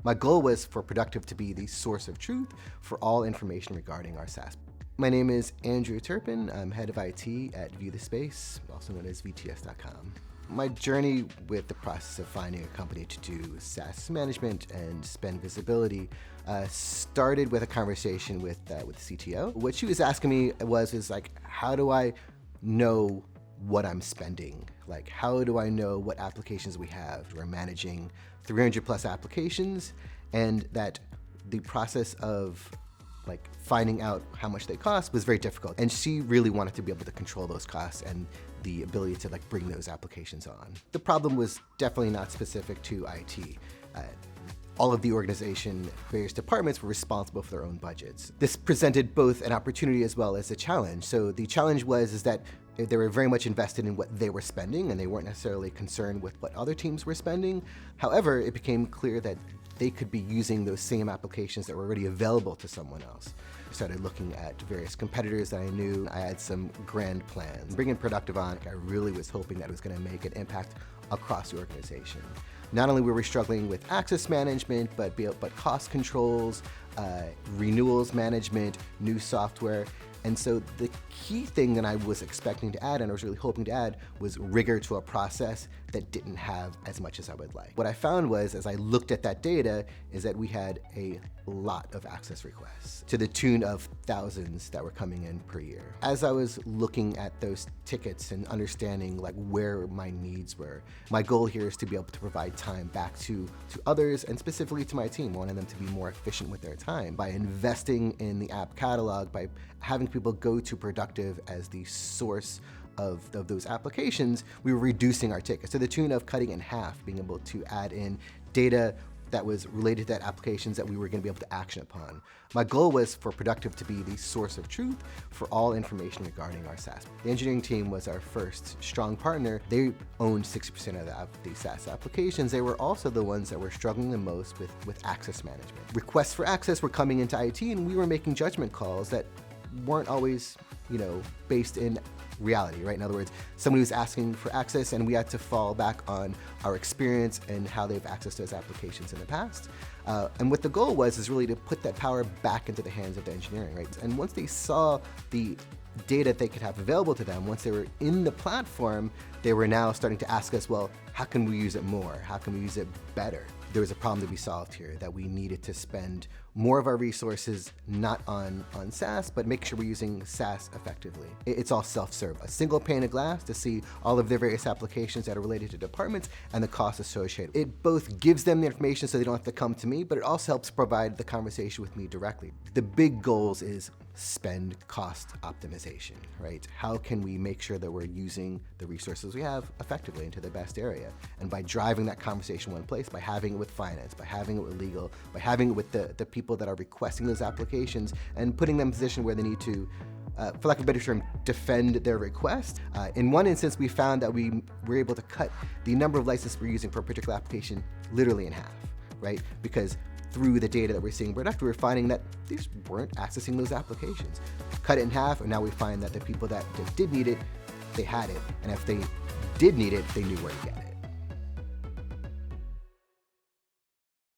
My goal was for Productiv to be the source of truth for all information regarding our SaaS. My name is Andrew Turpin. I'm head of IT at View the Space, also known as VTS.com. My journey with the process of finding a company to do SaaS management and spend visibility started with a conversation with the CTO. What she was asking me was like, how do I know what I'm spending? Like, how do I know what applications we have? We're managing 300 plus applications, and that the process of like finding out how much they cost was very difficult. And she really wanted to be able to control those costs and the ability to like bring those applications on. The problem was definitely not specific to IT. All of the organization, various departments were responsible for their own budgets. This presented both an opportunity as well as a challenge. So the challenge was that they were very much invested in what they were spending, and they weren't necessarily concerned with what other teams were spending. However, it became clear that they could be using those same applications that were already available to someone else. I started looking at various competitors that I knew. I had some grand plans. Bringing Productiv on, I really was hoping that it was going to make an impact across the organization. Not only were we struggling with access management, but cost controls, renewals management, new software. And so the key thing that I was expecting to add, and I was really hoping to add, was rigor to a process that didn't have as much as I would like. What I found was, as I looked at that data, is that we had a lot of access requests to the tune of thousands that were coming in per year. As I was looking at those tickets and understanding like where my needs were, my goal here is to be able to provide time back to others, and specifically to my team, wanting them to be more efficient with their time by investing in the app catalog, by having people go to Productiv as the source of those applications. We were reducing our tickets to the tune of cutting in half, being able to add in data that was related to that applications that we were going to be able to action upon. My goal was for Productiv to be the source of truth for all information regarding our SaaS. The engineering team was our first strong partner. They owned 60% of the SaaS applications. They were also the ones that were struggling the most with access management. Requests for access were coming into IT, and we were making judgment calls that weren't always, based in reality, right? In other words, somebody was asking for access, and we had to fall back on our experience and how they've accessed those applications in the past. And what the goal was really to put that power back into the hands of the engineering, right? And once they saw the data they could have available to them, once they were in the platform, they were now starting to ask us, well, how can we use it more? How can we use it better? There was a problem to be solved here, that we needed to spend more of our resources not on SaaS, but make sure we're using SaaS effectively. It's all self-serve. A single pane of glass to see all of their various applications that are related to departments and the costs associated. It both gives them the information so they don't have to come to me, but it also helps provide the conversation with me directly. The big goals is spend cost optimization, right? How can we make sure that we're using the resources we have effectively into the best area? And by driving that conversation one place, by having it with finance, by having it with legal, by having it with the people that are requesting those applications, and putting them in a position where they need to, for lack of a better term, defend their request. In one instance, we found that we were able to cut the number of licenses we're using for a particular application literally in half, right? Because through the data that we're seeing in Productiv, we're finding that they just weren't accessing those applications. Cut it in half, and now we find that the people that did need it, they had it. And if they did need it, they knew where to get it.